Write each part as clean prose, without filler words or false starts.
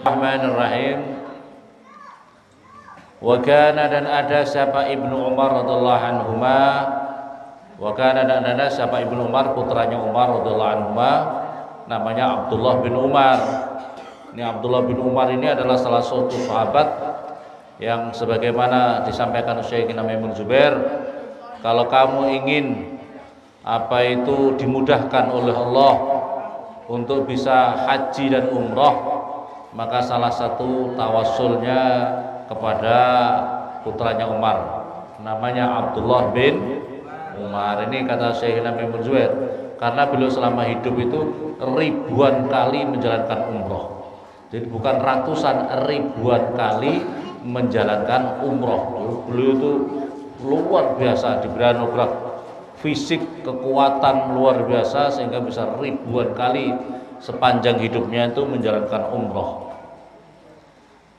Bismillahirrahmanirrahim. Wa kana dan ada siapa Ibnu Umar radhiyallahu anhuma. Wa kana dan ada siapa Ibnu Umar putranya Umar radhiyallahu anhuma, namanya Abdullah bin Umar. Ini Abdullah bin Umar ini adalah salah satu sahabat yang sebagaimana disampaikan Syekhina Maimun Zubair, kalau kamu ingin dimudahkan oleh Allah untuk bisa haji dan umrah, maka salah satu tawassulnya kepada putranya Umar, namanya Abdullah bin Umar. Ini kata Syekhina Maimun Zubair, karena beliau selama hidup itu ribuan kali menjalankan umrah. Jadi bukan ratusan, ribuan kali menjalankan umrah. Beliau itu luar biasa, diberi anugerah fisik, kekuatan luar biasa sehingga bisa ribuan kali sepanjang hidupnya itu menjalankan umrah.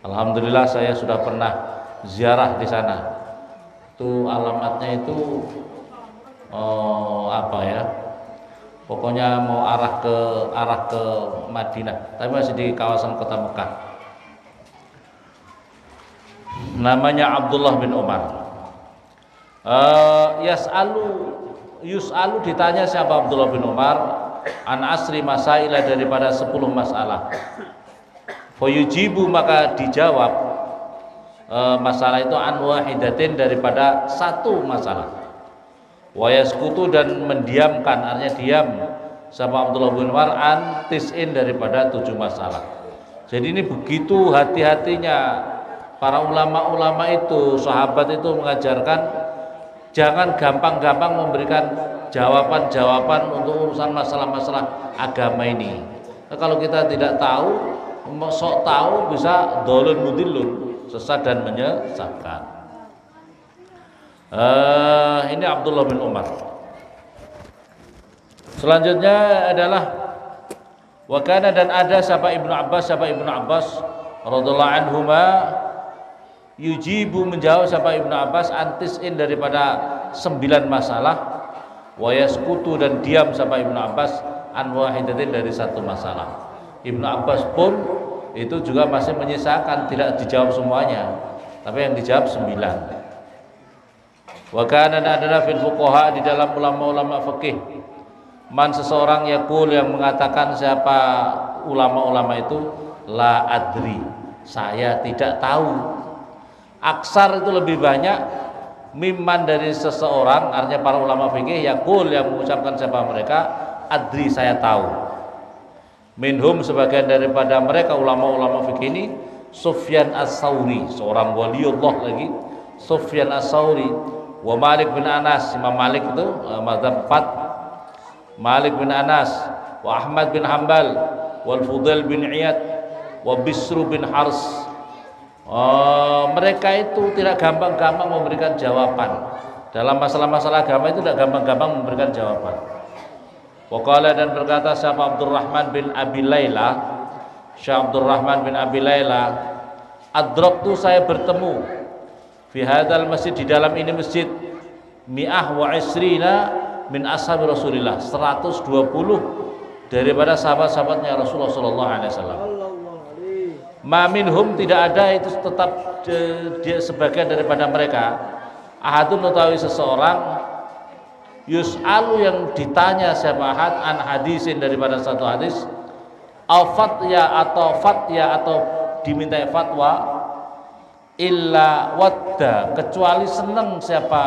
Alhamdulillah saya sudah pernah ziarah di sana. Itu alamatnya itu pokoknya mau arah ke Madinah, tapi masih di kawasan kota Mekah. Namanya Abdullah bin Umar. Yus'alu ditanya siapa Abdullah bin Umar an asri masailah, daripada 10 masalah. Fayujibu, maka dijawab masalah itu an wahidatin, daripada 1 masalah. Wa yaskutu, dan mendiamkan, artinya diam sama Abdullah bin Umar an tis'in, daripada 7 masalah. Jadi ini begitu hati-hatinya para ulama-ulama itu, sahabat itu mengajarkan jangan gampang-gampang memberikan jawaban-jawaban untuk urusan masalah-masalah agama ini. Nah, kalau kita tidak tahu, sok tahu, bisa dolun mudillun, sesat dan menyesatkan. Ini Abdullah bin Umar. Selanjutnya adalah wakana, dan ada siapa Ibnu Abbas radhiyallahu anhuma, yujibu, menjawab siapa Ibnu Abbas antis'in, daripada 9 masalah. Wa yaskutu, dan diam siapa Ibnu Abbas an wahidatin, dari 1 masalah. Ibnu Abbas pun itu juga masih menyisakan, tidak dijawab semuanya, tapi yang dijawab 9. Wa kana, adalah fil fuqaha, di dalam ulama-ulama fikih, man, seseorang yaqul, yang mengatakan siapa ulama-ulama itu, la adri, saya tidak tahu. Aksar itu lebih banyak, mimman, dari seseorang, artinya para ulama fikih, yaqul, yang mengucapkan siapa mereka, adri, saya tahu. Minhum, sebagian daripada mereka ulama-ulama fikih ini, Sufyan As-Tsauri, seorang waliullah lagi, Sufyan As-Tsauri, wa Malik bin Anas, Imam Malik itu mazhab 4, Malik bin Anas, wa Ahmad bin Hanbal, wal Fudail bin Iyad, wa Bisru bin Hars. Mereka itu tidak gampang-gampang memberikan jawaban dalam masalah-masalah agama, itu tidak gampang-gampang memberikan jawaban. Waqala, dan berkata siapa Abdurrahman bin Abi Layla, Syekh Abdurrahman bin Abi Layla, adraktu, saya bertemu, fi hadzal masjid, di dalam ini masjid, mi'ah wa isrina min ashabi Rasulillah, 120 daripada sahabat-sahabatnya Rasulullah sallallahu alaihi wasallam. Ma minhum, tidak ada, itu tetap dia sebagian daripada mereka, ahadun, utawi seseorang, yus'alu, yang ditanya siapa ahad an hadisin, daripada 1 hadis, au fatya, atau dimintai fatwa, illa wadda, kecuali senang siapa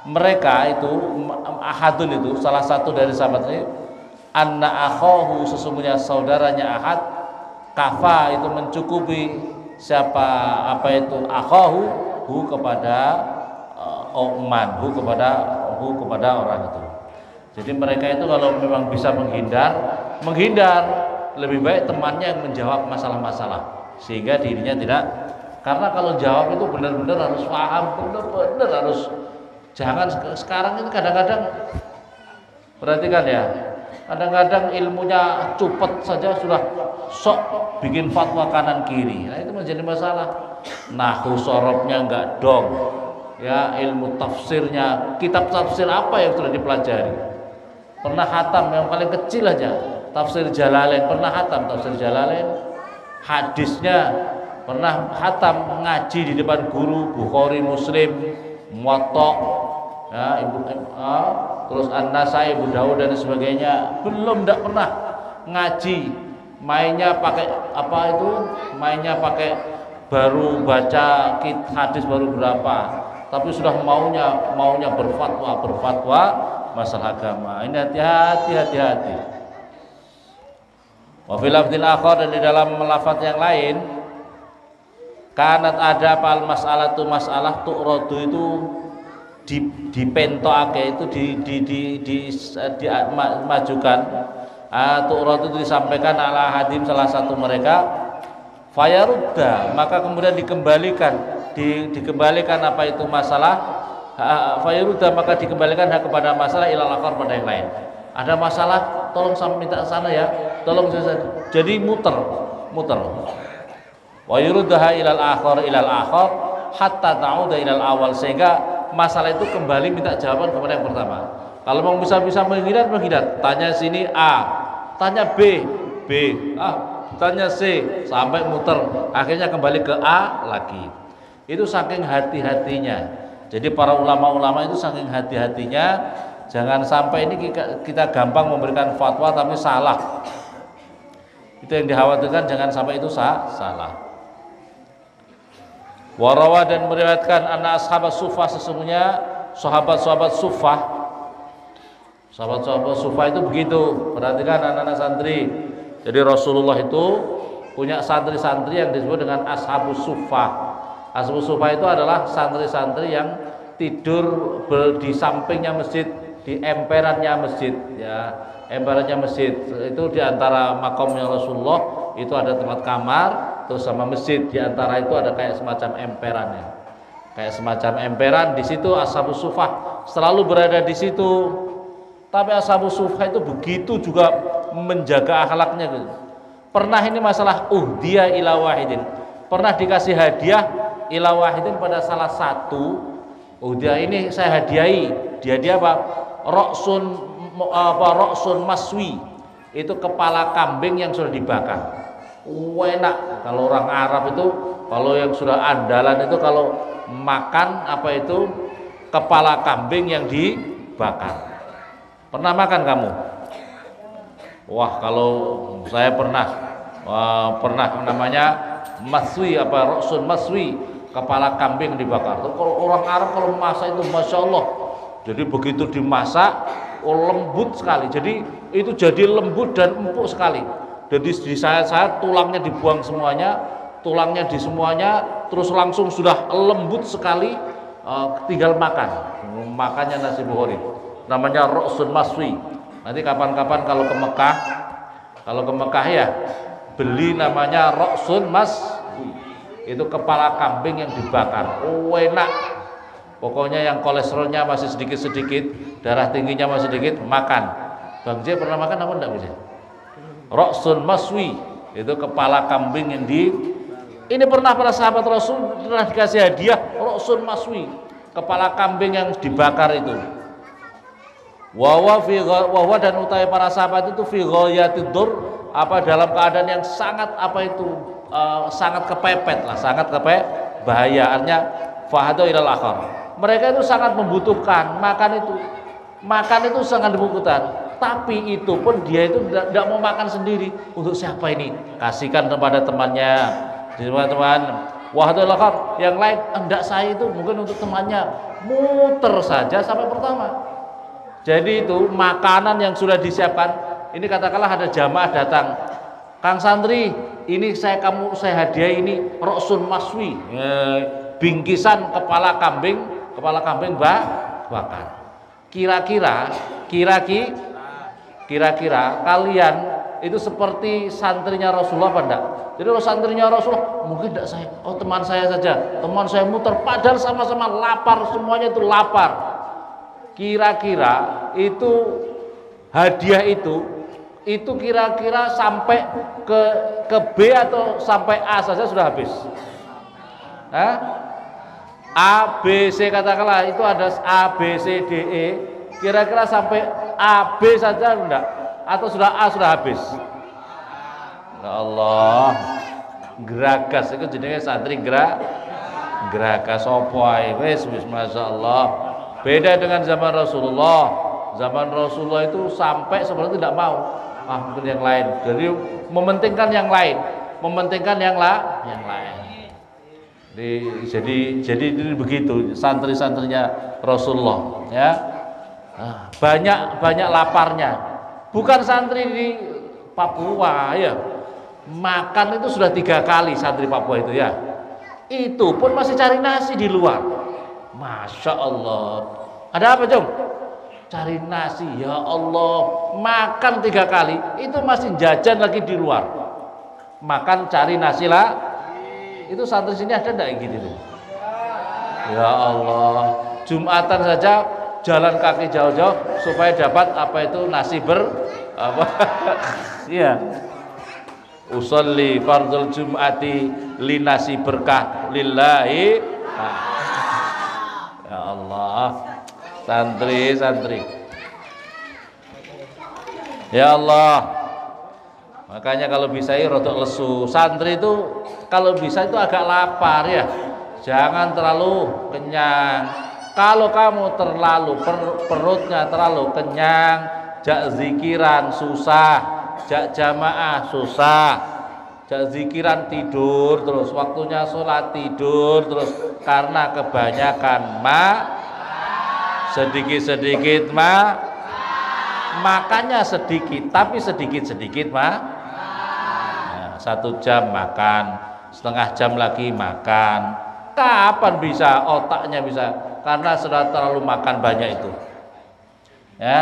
mereka itu, ahadun itu salah satu dari sahabatnya, anna akhahu, sesungguhnya saudaranya ahad, kafa, itu mencukupi siapa akhahu, hu, kepada kepada orang itu. Jadi mereka itu kalau memang bisa menghindar, lebih baik temannya yang menjawab masalah-masalah, sehingga dirinya tidak, karena kalau jawab itu benar-benar harus paham, benar-benar harus, jangan sekarang ini kadang-kadang, perhatikan ya, kadang-kadang ilmunya cepet saja sudah sok bikin fatwa kanan kiri. Nah, itu menjadi masalah. Nahwu sorobnya enggak dong, ya, ilmu tafsirnya, kitab tafsir apa yang sudah dipelajari, pernah khatam yang paling kecil aja, tafsir Jalalain, pernah khatam tafsir Jalalain, hadisnya, pernah khatam ngaji di depan guru Bukhari, Muslim, Muwatta, ya, terus An-Nasai, Abu Dawud dan sebagainya. Belum, tidak pernah ngaji. Mainnya pakai apa itu? Mainnya pakai baru baca hadis baru berapa, tapi sudah maunya berfatwa masalah agama. Ini hati-hati. Wa fil lafdzil akhar, dan di dalam lafaz yang lain, kanat ada pal mas'alatu, masalah tu'radu itu dipentokake, itu dimajukan. Tu'radu itu disampaikan ala hadim salah satu mereka, fayarudda, maka kemudian dikembalikan apa itu masalah, fayarudda, maka dikembalikan kepada masalah ilal akhar, pada yang lain. Ada masalah, tolong sampai minta sana ya, tolong saya. Jadi muter. Wa yuruddaha ilal akhar hatta ta'uda ilal awal, sehingga masalah itu kembali minta jawaban kepada yang pertama. Kalau mau bisa menghindar, tanya sini A, tanya B, tanya C, sampai muter, akhirnya kembali ke A lagi. Itu saking hati-hatinya. Jadi para ulama-ulama itu saking hati-hatinya, jangan sampai ini kita gampang memberikan fatwa tapi salah. Itu yang dikhawatirkan, jangan sampai itu salah. Warawa, dan meriwayatkan anna ashabat sufah, sesungguhnya sahabat-sahabat sufah itu begitu. Perhatikan anak-anak santri. Jadi Rasulullah itu punya santri-santri yang disebut dengan ashabus sufah. Ashabus sufah itu adalah santri-santri yang tidur di sampingnya masjid, di emperannya masjid, ya, emperannya masjid. Itu di antara makamnya Rasulullah itu ada tempat kamar, terus sama masjid, di antara itu ada kayak semacam emperannya. Kayak semacam emperan, di situ ashabus sufah selalu berada di situ. Tapi ashabus sufah itu begitu juga menjaga akhlaknya gitu. Pernah ini masalah dia ila wahidin. Pernah dikasih hadiah ila wahidin pada salah satu. Dia ini saya hadiahi. Dia apa? Roksun maswi. Itu kepala kambing yang sudah dibakar. Enak. Kalau orang Arab itu, kalau yang sudah andalan itu kalau makan apa itu kepala kambing yang dibakar. Pernah makan kamu? Wah, kalau saya pernah namanya maswi, roksun maswi, kepala kambing dibakar. Kalau orang Arab kalau masak itu masya Allah, jadi begitu dimasak lembut sekali. Jadi itu jadi lembut dan empuk sekali. Jadi di saya tulangnya dibuang semuanya, terus langsung sudah lembut sekali, tinggal makannya nasi Bukhari. Namanya roksun maswi. Nanti kapan-kapan kalau ke Mekah ya beli namanya roksun maswi. Itu kepala kambing yang dibakar. Enak. Pokoknya yang kolesterolnya masih sedikit-sedikit, darah tingginya masih sedikit, makan. Bang J pernah makan apa enggak bisa? Roksun maswi, itu kepala kambing yang ini pernah para sahabat Rasul pernah dikasih hadiah roksun maswi, kepala kambing yang dibakar itu. Wawa dan utai para sahabat itu fi ghayatidur, dalam keadaan yang sangat sangat kepepet lah, bahaya. Artinya fahadu ilal akhar. Mereka itu sangat membutuhkan makan itu sangat dibutuhkan. Tapi itu pun dia itu tidak mau makan sendiri. Untuk siapa ini? Kasihkan kepada temannya. Teman-teman, wahadu ilal akhar. Yang lain hendak saya itu mungkin untuk temannya. Muter saja sampai pertama. Jadi itu makanan yang sudah disiapkan. Ini katakanlah ada jamaah datang, Kang Santri, ini saya hadiah ini roksun maswi, bingkisan kepala kambing bakar. Kira-kira kalian itu seperti santrinya Rasulullah apa enggak? Jadi kalau santrinya Rasulullah mungkin enggak saya, teman saya saja, teman saya muter, padahal sama-sama lapar, semuanya itu lapar. Kira-kira itu hadiah itu kira-kira sampai ke B atau sampai A saja sudah habis. A, B, C katakanlah itu ada A, B, C, D, E. Kira-kira sampai A, B saja enggak? Atau sudah A sudah habis? Ya Allah. Geragas itu jenenge santri geragas apa ae wis masyaallah. Beda dengan zaman Rasulullah. Zaman Rasulullah itu sampai sebenarnya tidak mau mungkin yang lain. Jadi mementingkan yang lain, mementingkan yang lain. Jadi begitu santri-santrinya Rasulullah ya. Banyak laparnya. Bukan santri di Papua ya. Makan itu sudah 3 kali santri Papua itu ya. Itu pun masih cari nasi di luar. Masya Allah. Ada apa Jom? Cari nasi ya Allah. Makan 3 kali itu masih jajan lagi di luar. Makan cari nasi lah. Itu santri sini ada enggak gitu tuh? Ya Allah. Jumatan saja jalan kaki jauh-jauh supaya dapat apa itu nasi iya. Usolli fardul jum'ati linasi berkah lillahi. Ya Allah, santri ya Allah, makanya kalau bisa rodok lesu santri itu kalau bisa itu agak lapar ya, jangan terlalu kenyang. Kalau kamu terlalu perutnya terlalu kenyang, jak zikiran susah, jak jamaah susah, jak zikiran tidur terus, waktunya sholat tidur terus karena kebanyakan sedikit makannya sedikit tapi sedikit nah, 1 jam makan, setengah jam lagi makan, kapan bisa otaknya bisa, karena sudah terlalu makan banyak itu ya.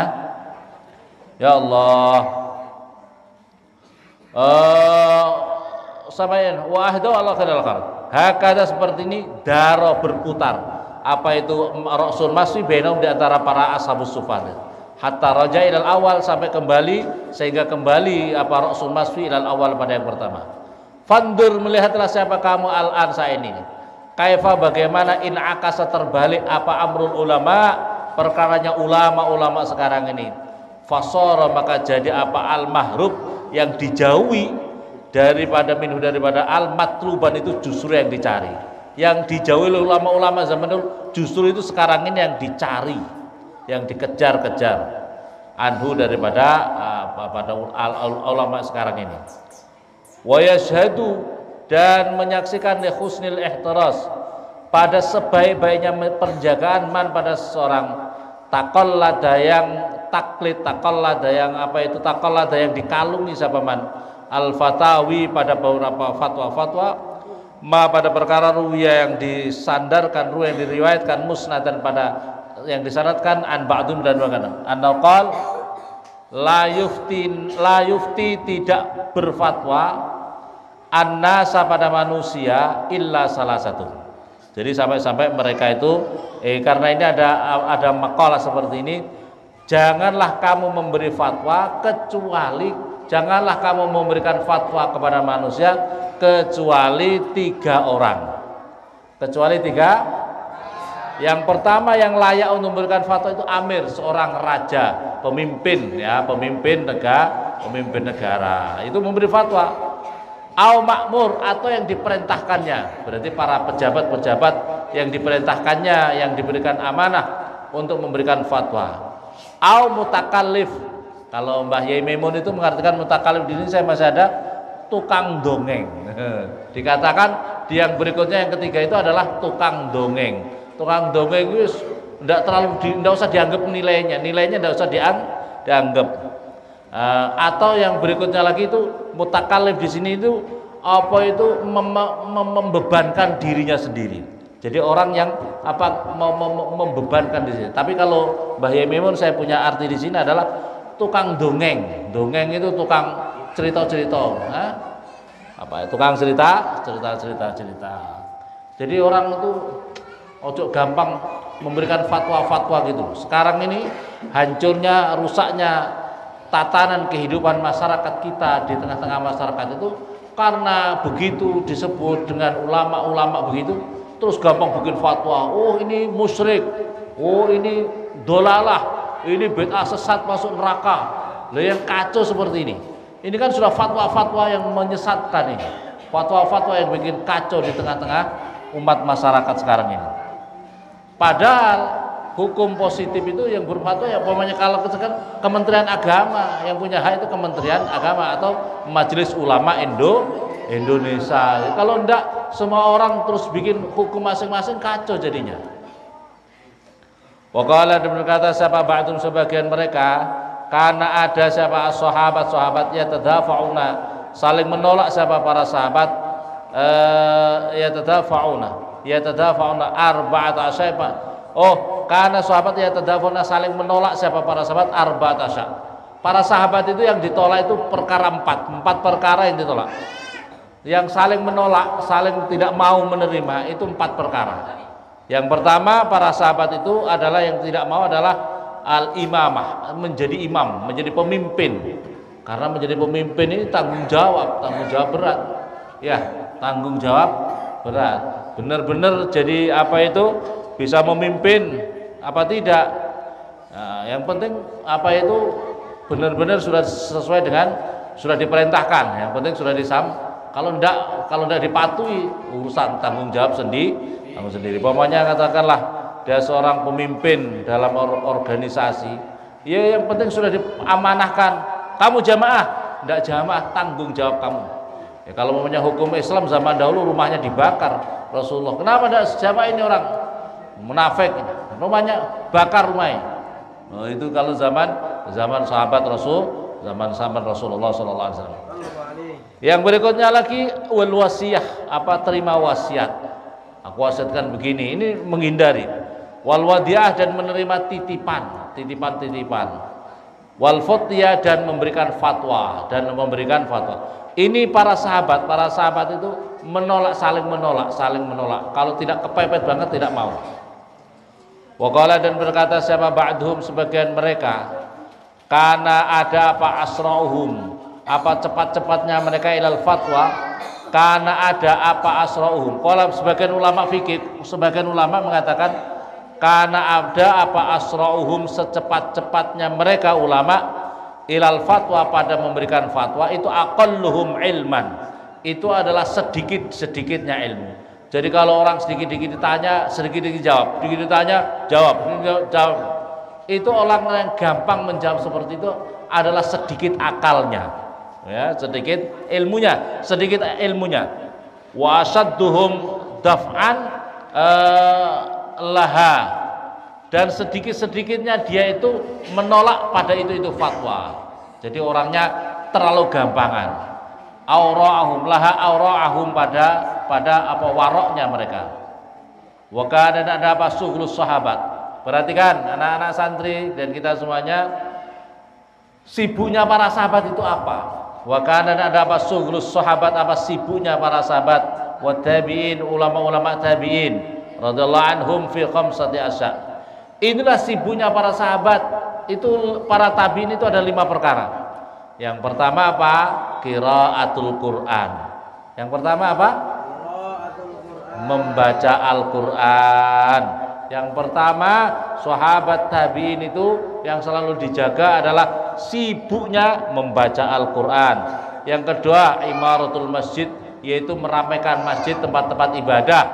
Ya Allah. Samain wahdo Allah kadal-kadal. Hakada seperti ini daro berputar. Apa itu Rasul masih benom di antara para ashabus sufah. Hatta raja ilal awal sampai kembali sehingga kembali apa Rasul masih ilal awal pada yang pertama. Fandur melihatlah siapa kamu al-an saat ini. Kaifa bagaimana in akasa terbalik apa amrul ulama perkaranya ulama sekarang ini. Fasara maka jadi apa al-mahrub yang dijauhi daripada al-matluban itu justru yang dicari. Yang dijauhi oleh ulama-ulama zaman dulu justru itu sekarang ini yang dicari, yang dikejar-kejar. Anhu daripada pada ulama sekarang ini. Wa yashhadu dan menyaksikan li husnil ihtiras pada sebaik-baiknya penjagaan pada seseorang taqallada yang taklid, taqallada yang apa itu taqallada yang dikalungi siapa man al-fatawi pada beberapa fatwa-fatwa pada perkara ruwiyah yang disandarkan yang diriwayatkan musnadan pada yang disanadkan an ba'dum dan bagaimana an-naqal la yufti tidak berfatwa an-nasa pada manusia illa salah satu. Jadi sampai mereka itu karena ini ada makalah seperti ini, janganlah kamu memberi fatwa kecuali janganlah kamu memberikan fatwa kepada manusia kecuali 3 orang. Kecuali 3. Yang pertama yang layak untuk memberikan fatwa itu amir, seorang raja, pemimpin ya, pemimpin negara. Itu memberi fatwa. Au makmur atau yang diperintahkannya, berarti para pejabat-pejabat yang diperintahkannya, yang diberikan amanah untuk memberikan fatwa. Au mutakallif, kalau Mbah Yai Maimun itu mengartikan mutakallif, di sini saya masih ada tukang dongeng. Dikatakan di yang berikutnya yang ketiga itu adalah tukang dongeng. Tukang dongeng itu tidak usah dianggap nilainya tidak usah dianggap. Atau yang berikutnya lagi itu mutakalif di sini itu apa itu membebankan dirinya sendiri. Jadi orang yang apa membebankan diri. Tapi kalau Mbah Yai Maimun saya punya arti di sini adalah tukang dongeng. Dongeng itu tukang cerita-cerita. Apa tukang cerita. Jadi orang itu ojo gampang memberikan fatwa-fatwa gitu. Sekarang ini hancurnya, rusaknya tatanan kehidupan masyarakat kita di tengah-tengah masyarakat itu karena begitu disebut dengan ulama-ulama begitu terus gampang bikin fatwa. Oh ini musyrik, oh ini dolalah, ini bid'ah sesat masuk neraka. Lah yang kacau seperti ini kan sudah fatwa-fatwa yang menyesatkan ini. fatwa-fatwa yang bikin kacau di tengah-tengah umat masyarakat sekarang ini. Padahal hukum positif itu yang berfatwa ya umpamanya kalau Kementerian Agama yang punya hak itu Kementerian Agama atau Majelis Ulama Indonesia. Kalau enggak semua orang terus bikin hukum masing-masing, kacau jadinya. Waqala, dan berkata siapa ba'dum sebagian mereka, karena ada siapa sahabat ya tadafa'una, saling menolak siapa para sahabat, ya tadafa'una arba'at asyaifa. Oh, karena sahabat ya tadafa'una saling menolak siapa para sahabat arba'at asya. Para sahabat itu yang ditolak itu perkara empat perkara yang ditolak. Yang saling menolak, saling tidak mau menerima itu 4 perkara. Yang pertama, para sahabat itu adalah yang tidak mau adalah al-imamah, menjadi imam, menjadi pemimpin. Karena menjadi pemimpin ini tanggung jawab berat. Ya, tanggung jawab berat. Benar-benar jadi apa itu bisa memimpin apa tidak. Nah, yang penting apa itu benar-benar sudah sesuai dengan sudah diperintahkan. Yang penting sudah kalau enggak dipatuhi urusan tanggung jawab sendiri. Pokoknya katakanlah dia seorang pemimpin dalam organisasi, ya yang penting sudah diamanahkan, kamu jamaah, enggak jamaah tanggung jawab kamu. Ya kalau mempunyai hukum Islam zaman dahulu rumahnya dibakar Rasulullah. Kenapa enggak jamaah ini orang munafik? Rumahnya bakar rumahnya. Oh, itu kalau zaman sahabat Rasulullah sallallahu alaihi wasallam. Yang berikutnya lagi wal wasiyah, terima wasiat. Aku wasiatkan begini, ini menghindari. Wal wadiah, dan menerima titipan. Wal futiyah, dan memberikan fatwa Ini para sahabat itu saling menolak. Kalau tidak kepepet banget tidak mau. Waqala, dan berkata siapa ba'dhum sebagian mereka, karena ada apa asra'uhum, apa cepat-cepatnya mereka ilal fatwa, karena ada apa asra'uhum. Kalau sebagian ulama fikih, sebagian ulama mengatakan karena ada apa asra'uhum, secepat-cepatnya mereka ulama ilal fatwa, pada memberikan fatwa, itu aqalluhum ilman, itu adalah sedikit-sedikitnya ilmu. Jadi kalau orang sedikit-sedikit ditanya, sedikit-sedikit jawab, sedikit ditanya, jawab. Itu orang yang gampang menjawab seperti itu adalah sedikit akalnya. Ya, sedikit ilmunya. Wa asadduhum daf'an laha, dan sedikit-sedikitnya dia itu menolak pada itu fatwa. Jadi orangnya terlalu gampangan. Aura'ahum pada apa waroknya mereka. Wa kana, dan ada apa sughlus sahabat. Perhatikan anak-anak santri dan kita semuanya, sibuknya para sahabat itu apa? Wa kana, ada apa sughlus sahabat, apa sibuknya para sahabat, wa tabi'in, ulama-ulama tabi'in radhiyallahu anhum fi khamsati asya. Inilah sibuknya para sahabat itu, para tabi'in itu ada 5 perkara. Yang pertama apa? Qiraatul Quran. Yang pertama apa? Membaca Al-Quran. Yang pertama, sahabat tabi'in itu yang selalu dijaga adalah sibuknya membaca Al-Quran. Yang kedua, imaratul masjid, yaitu meramaikan masjid, tempat-tempat ibadah,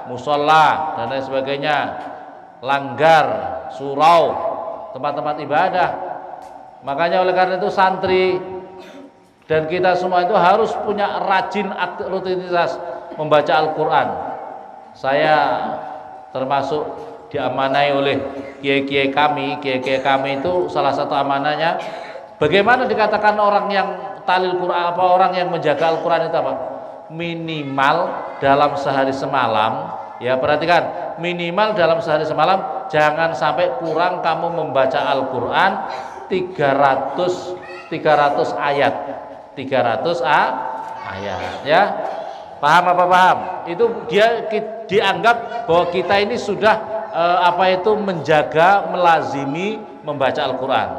musola dan lain sebagainya, langgar, surau, tempat-tempat ibadah. Makanya oleh karena itu santri dan kita semua itu harus punya rajin rutinitas membaca Al-Quran. Saya termasuk diamanai oleh kiai-kiai kami itu salah satu amanahnya, bagaimana dikatakan orang yang talil Quran, orang yang menjaga Al-Quran itu apa? Minimal dalam sehari semalam, ya perhatikan, minimal dalam sehari semalam jangan sampai kurang kamu membaca Al-Quran 300 ayat, 300 ayat, ya. Paham apa paham? Itu dia dianggap bahwa kita ini sudah menjaga, melazimi membaca Al-Quran.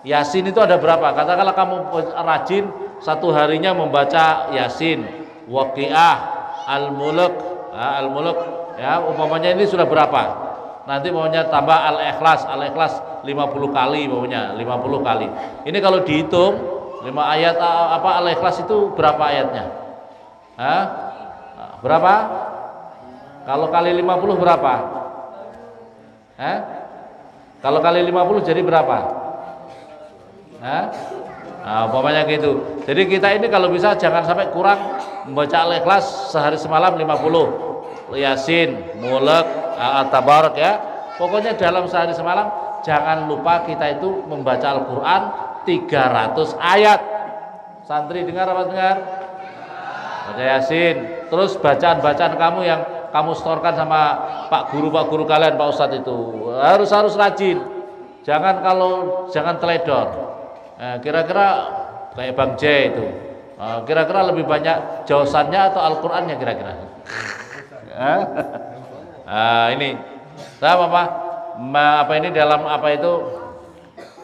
Yasin itu ada berapa? Katakanlah kamu rajin satu harinya membaca Yasin, Waqiah, Al-Mulk, ya umpamanya ini sudah berapa? Nanti maunya tambah Al-Ikhlas 50 kali, maunya 50 kali. Ini kalau dihitung 5 ayat Al-Ikhlas itu berapa ayatnya? Hah? Berapa? Kalau kali 50 berapa? Hah? Kalau kali 50 jadi berapa? Hah? Nah, umpamanya gitu. Jadi kita ini kalau bisa jangan sampai kurang membaca Al-Ikhlas sehari semalam 50. Yasin, Mulk, At-Tabarak ya. Pokoknya dalam sehari semalam jangan lupa kita itu membaca Al-Qur'an 300 ayat. Santri dengar apa dengar? Baca Yasin. Terus bacaan-bacaan kamu yang kamu setorkan sama Pak Guru kalian, Pak Ustadz itu harus rajin. Jangan teledor. Kira-kira kayak Bang J itu. Kira-kira lebih banyak jausannya atau Al-Qur'annya kira-kira? Ini sama apa ini dalam apa itu?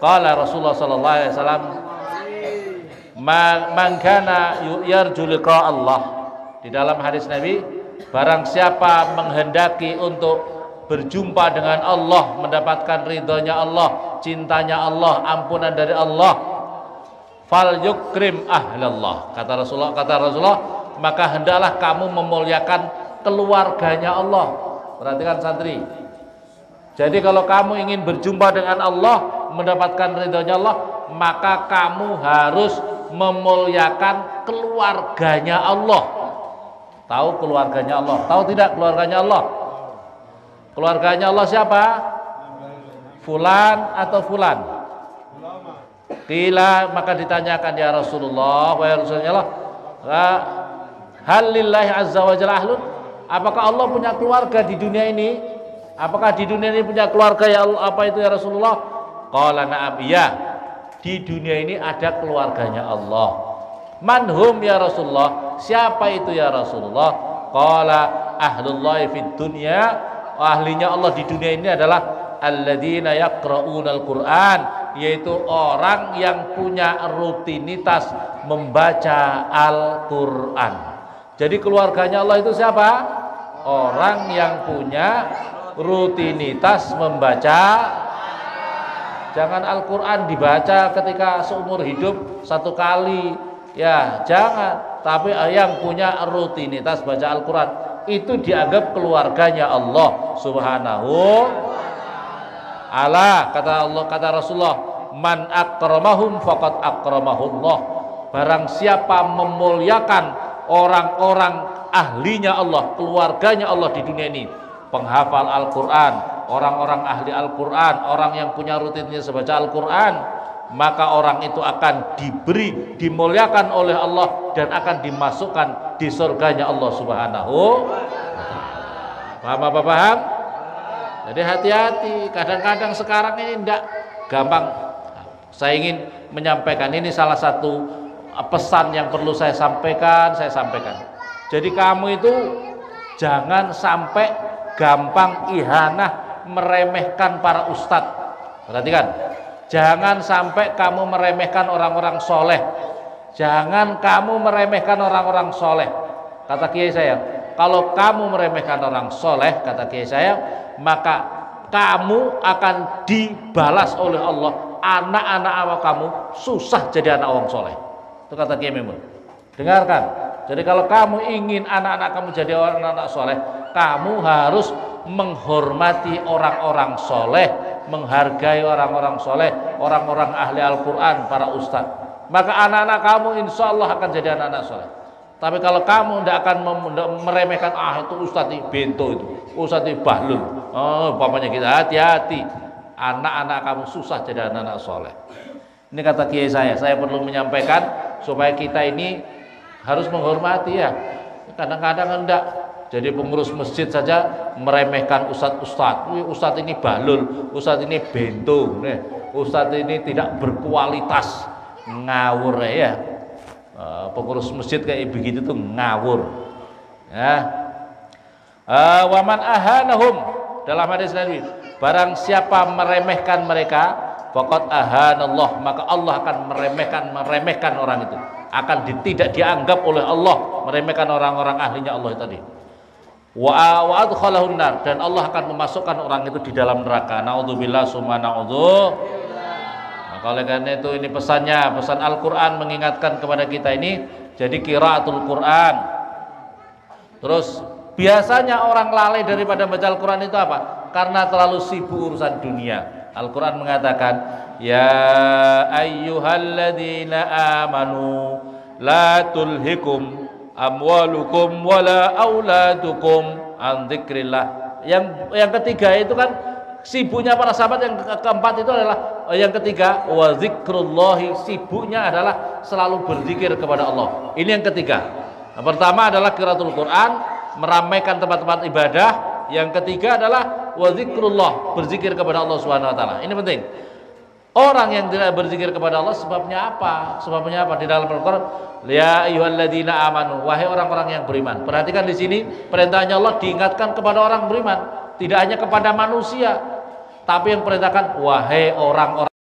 Qala Rasulullah sallallahu alaihi wasallam, man kana yarju liqa Allah. Di dalam hadis Nabi, barang siapa menghendaki untuk berjumpa dengan Allah, mendapatkan ridhonya Allah, cintanya Allah, ampunan dari Allah, fal yukrim ahlallah. Kata Rasulullah, maka hendaklah kamu memuliakan keluarganya Allah. Perhatikan santri. Jadi kalau kamu ingin berjumpa dengan Allah, mendapatkan ridhonya Allah, maka kamu harus memuliakan keluarganya Allah. Tahu keluarganya Allah? Tahu tidak keluarganya Allah? Keluarganya Allah siapa? Fulan atau fulan? Qila, maka ditanyakan ya Rasulullah, wa ya Rasulullah, hal lillahi azza wa jalla ahlun? Apakah Allah punya keluarga di dunia ini? Apakah di dunia ini punya keluarga ya Allah? Apa itu ya Rasulullah? Qala na'am, iya. Di dunia ini ada keluarganya Allah. Manhum ya Rasulullah? Siapa itu ya Rasulullah? Qala ahlullahi fid dunya, ahlinya Allah di dunia ini adalah alladzina yaqra'unal Qur'an, yaitu orang yang punya rutinitas membaca Al-Qur'an. Jadi keluarganya Allah itu siapa? Orang yang punya rutinitas membaca. Jangan Al-Qur'an dibaca ketika seumur hidup satu kali, ya jangan. Tapi yang punya rutinitas baca Al-Qur'an itu dianggap keluarganya Allah Subhanahu. Allah kata Rasulullah, man akramahum faqad akramahullah. Barang siapa memuliakan orang-orang ahlinya Allah, keluarganya Allah di dunia ini, penghafal Al-Qur'an, orang-orang ahli Al-Qur'an, orang yang punya rutinitas baca Al-Qur'an, maka orang itu akan diberi, dimuliakan oleh Allah dan akan dimasukkan di surganya Allah Subhanahu. Paham apa paham? Jadi hati-hati. Kadang-kadang sekarang ini tidak gampang. Saya ingin menyampaikan ini salah satu pesan yang perlu saya sampaikan. Jadi kamu itu jangan sampai gampang ihanah, meremehkan para ustadz. Perhatikan. Jangan sampai kamu meremehkan orang-orang soleh. Jangan kamu meremehkan orang-orang soleh. Kata kiai saya, kalau kamu meremehkan orang soleh, kata kiai saya, maka kamu akan dibalas oleh Allah. Anak-anak awak kamu susah jadi anak orang soleh. Itu kata kiai Mimun. Dengarkan. Jadi kalau kamu ingin anak-anak kamu jadi anak-anak soleh, kamu harus menghormati orang-orang soleh, menghargai orang-orang soleh, orang-orang ahli Al-Quran, para ustadz. Maka anak-anak kamu insya Allah akan jadi anak-anak soleh. Tapi kalau kamu tidak akan meremehkan, itu ustadz ini bento, itu ustadz ini bahlul, bapaknya kita, hati-hati. Anak-anak kamu susah jadi anak-anak soleh. Ini kata kiai saya perlu menyampaikan supaya kita ini harus menghormati ya. Kadang-kadang enggak. Jadi pengurus masjid saja meremehkan ustadz. Ustadz ini bahlul, ustadz ini bento, ustadz ini tidak berkualitas, ngawur ya. Pengurus masjid kayak begitu tuh ngawur. Ya. Waman ahanahum, dalam hadis Nabi, barang siapa meremehkan mereka, faqad ahanallah, maka Allah akan meremehkan orang itu. Akan tidak dianggap oleh Allah, meremehkan orang-orang ahlinya Allah tadi. Wa adkhalahun nar, dan Allah akan memasukkan orang itu di dalam neraka. Naudzubillah summa naudzu. Maka oleh karena itu ini pesan Al-Qur'an mengingatkan kepada kita ini. Jadi qiraatul Qur'an, Terus biasanya orang lalai daripada baca Al-Quran itu apa? Karena terlalu sibuk urusan dunia. Al-Quran mengatakan, ya ayyuhalladzina amanu la tulhikum amwalukum wala auladukum an dzikrillah. Yang ketiga itu kan sibuknya para sahabat. Yang keempat itu adalah yang ketiga, wa zikrullahi, sibuknya adalah selalu berzikir kepada Allah. Ini yang ketiga. Yang pertama adalah qiraatul Quran, meramaikan tempat-tempat ibadah. Yang ketiga adalah wa zikrullah, berzikir kepada Allah Subhanahu wa taala. Ini penting. Orang yang tidak berzikir kepada Allah sebabnya apa? Sebabnya apa? Di dalam Al-Qur'an, ya ayyuhalladzina amanu, wahai orang-orang yang beriman. Perhatikan di sini perintahnya Allah diingatkan kepada orang beriman, tidak hanya kepada manusia, tapi yang perintahkan wahai orang-orang.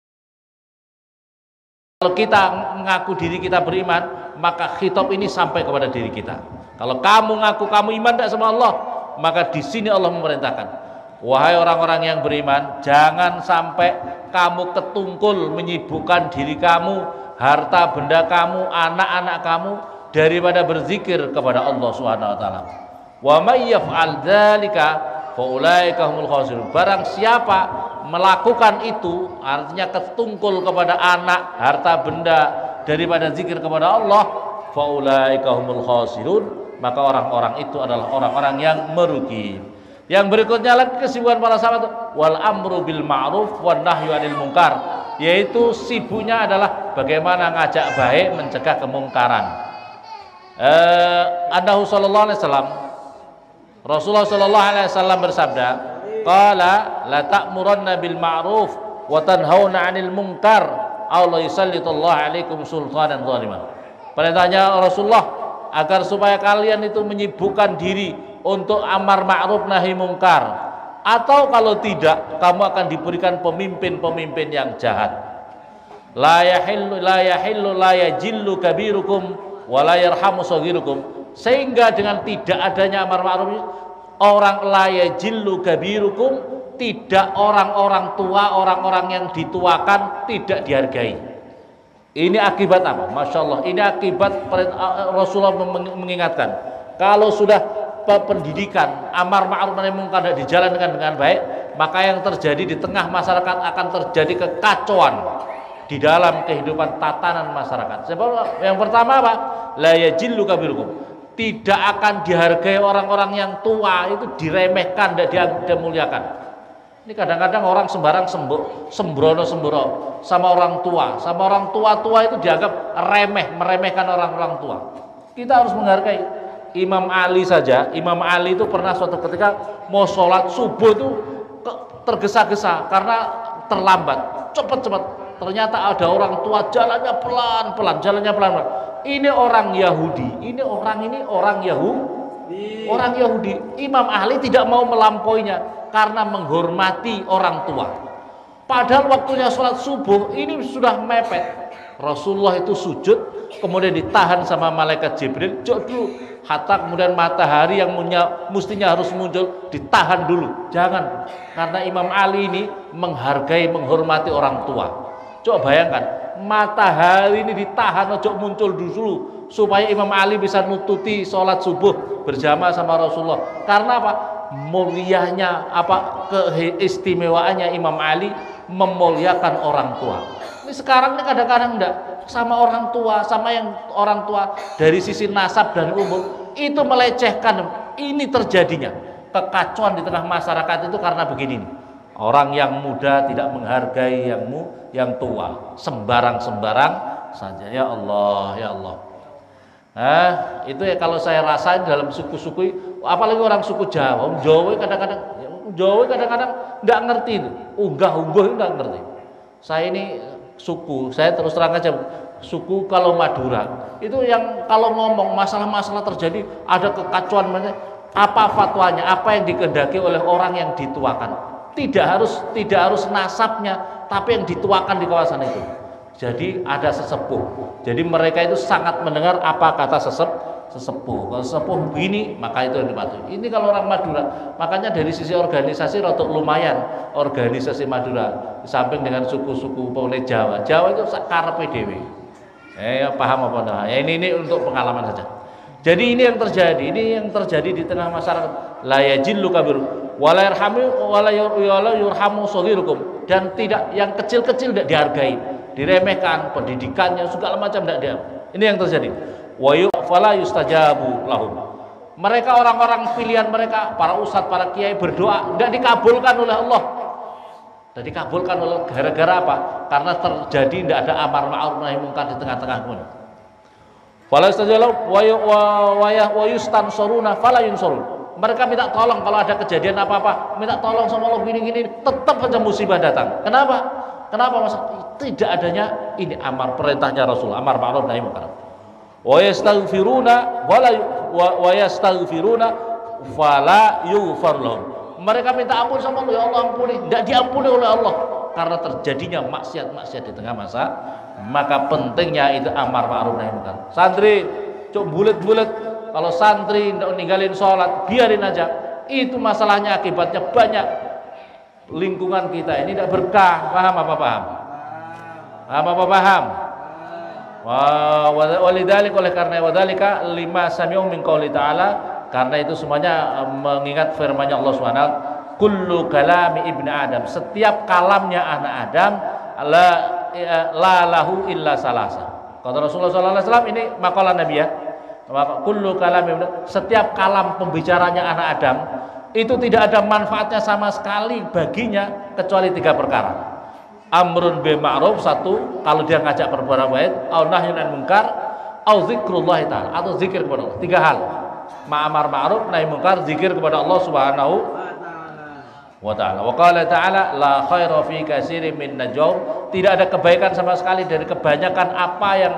Kalau kita mengaku diri kita beriman, maka khitab ini sampai kepada diri kita. Kalau kamu ngaku kamu iman tidak sama Allah, maka di sini Allah memerintahkan, wahai orang-orang yang beriman, jangan sampai kamu ketungkul menyibukkan diri kamu, harta benda kamu, anak-anak kamu daripada berzikir kepada Allah Subhanahu wa taala. Wa may yaf'al dzalika fa ulaika humul khasirun. Barang siapa melakukan itu, artinya ketungkul kepada anak, harta benda daripada zikir kepada Allah, fa ulaika humul khasirun, maka orang-orang itu adalah orang-orang yang merugi. Yang berikutnya lagi kesibukan para sahabat, wal amru bil ma'ruf wan nahyu 'anil munkar, yaitu sibuknya adalah bagaimana ngajak baik, mencegah kemungkaran. Annahu sallallahu alaihi wasallam, Rasulullah sallallahu alaihi wasallam bersabda, qala la ta'muranna bil ma'ruf wa tanhauna 'anil munkar aw la yusallitallahu 'alaikum sultanan zaliman. Perintahnya Rasulullah agar supaya kalian itu menyibukkan diri untuk amar ma'ruf nahi mungkar, atau kalau tidak kamu akan diberikan pemimpin-pemimpin yang jahat. La yahillu la yajillu kabirukum wa la yarhamu saghirukum, sehingga dengan tidak adanya amar ma'ruf, orang la yajillu kabirukum, tidak orang-orang tua, orang-orang yang dituakan tidak dihargai. Ini akibat apa? Masya Allah, ini akibat Rasulullah mengingatkan, kalau sudah pendidikan amar ma'ruf nahi munkar tidak dijalankan dengan baik, maka yang terjadi di tengah masyarakat akan terjadi kekacauan di dalam kehidupan tatanan masyarakat. Sebab yang pertama apa? La yajillu kabirukum, tidak akan dihargai orang-orang yang tua, itu diremehkan, tidak dimuliakan. Ini kadang-kadang orang sembarang sembrono sama orang tua, tua itu dianggap remeh, meremehkan orang-orang tua. Kita harus menghargai. Imam Ali saja, Imam Ali itu pernah suatu ketika mau sholat subuh itu tergesa-gesa karena terlambat, cepat-cepat. Ternyata ada orang tua jalannya pelan-pelan. Ini orang Yahudi, orang Yahudi. Imam Ali tidak mau melampauinya karena menghormati orang tua. Padahal waktunya sholat subuh ini sudah mepet. Rasulullah itu sujud, kemudian ditahan sama malaikat Jibril, dulu, hatta kemudian matahari yang mestinya harus muncul ditahan dulu, jangan, karena Imam Ali ini menghargai, menghormati orang tua. Coba bayangkan, matahari ini ditahan, ojo muncul dulu, supaya Imam Ali bisa nututi sholat subuh berjamaah sama Rasulullah. Karena apa? Mulianya, keistimewaannya Imam Ali memuliakan orang tua. Ini sekarang ini kadang-kadang enggak, sama orang tua, sama yang orang tua dari sisi nasab dan umur itu melecehkan. Ini terjadinya kekacauan di tengah masyarakat itu karena begini nih. Orang yang muda tidak menghargai yang tua, sembarang saja. Ya Allah. Itu ya kalau saya rasain dalam suku-suku, apalagi orang suku Jawa, Jawa kadang-kadang enggak ngerti itu, unggah-ungguh enggak ngerti. Saya terus terang aja, suku kalau Madura itu yang kalau ngomong masalah-masalah terjadi ada kekacauan, apa fatwanya, apa yang dikehendaki oleh orang yang dituakan, tidak harus nasabnya, tapi yang dituakan di kawasan itu. Jadi ada sesepuh, jadi mereka itu sangat mendengar apa kata sesepuh. Kalau sesepuh begini, maka itu yang dipatuhi. Ini kalau orang Madura, makanya dari sisi organisasi rotok lumayan organisasi Madura, di samping dengan suku-suku Pone Jawa itu karepe dhewe. Ya paham apa enggak? Ya ini untuk pengalaman saja. Jadi ini yang terjadi di tengah masyarakat. La yajillu kabir wala yurhamu saghirukum, dan tidak, yang kecil-kecil tidak dihargai, diremehkan, pendidikannya segala macam tidak dia. Ini yang terjadi. Wa fala yustajabu lahum. Mereka orang-orang pilihan mereka, para ustadz, para kiai berdoa tidak dikabulkan oleh Allah. Tidak dikabulkan oleh gara-gara apa? Karena terjadi tidak ada amar ma'ruf nahi munkar di tengah-tengah pun. Fala yustajabu wa yustansuruna fala yunsurun. Mereka minta tolong kalau ada kejadian apa-apa, minta tolong sama Allah gini-gini, tetap saja musibah datang. Kenapa? Kenapa Mas? Tidak adanya ini amar perintahnya Rasul, amar ma'ruf nahi munkar. Wa yastaghfiruna wa yastaghfiruna fala yughfar lahum. Mereka minta ampun sama Allah, ya Allah ampuni, tidak diampuni oleh Allah karena terjadinya maksiat-maksiat di tengah masa. Maka pentingnya itu amar ma'ruf nahi munkar. Santri, cuk bulet-bulet. Kalau santri tidak ninggalin sholat, biarin aja. Itu masalahnya, akibatnya banyak. Lingkungan kita ini tidak berkah. Paham apa paham? Paham apa paham? Walidalik, oleh karena wadalika lima sami'u min qouli ta'ala, karena itu semuanya mengingat firman-Nya Allah Subhanahu, kullu kalami ibni Adam, setiap kalamnya anak Adam la lahu illa salasa. Kata Rasulullah SAW, ini makalah Nabi ya. Kullu kalami, setiap kalam pembicaranya anak Adam itu tidak ada manfaatnya sama sekali baginya kecuali 3 perkara. Amrun bil ma'ruf, 1, kalau dia ngajak perbuatan baik, au nahyun anil munkar, au zikrullah ta'ala, atau zikir kepada Allah. 3 hal. Ma'amar ma'ruf nahi munkar, zikir kepada Allah Subhanahu wa ta'ala. Wa qala ta'ala la khaira fi katsirin min najwa, tidak ada kebaikan sama sekali dari kebanyakan apa yang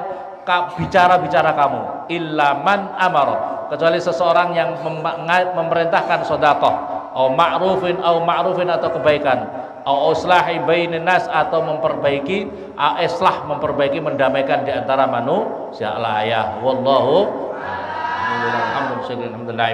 bicara kamu, illa man amara, kecuali seseorang yang memerintahkan sedekah, au ma'rufin atau kebaikan, au islahi bainan nas, atau memperbaiki, memperbaiki, mendamaikan di antara manusia. Wallahu alhamdulillah.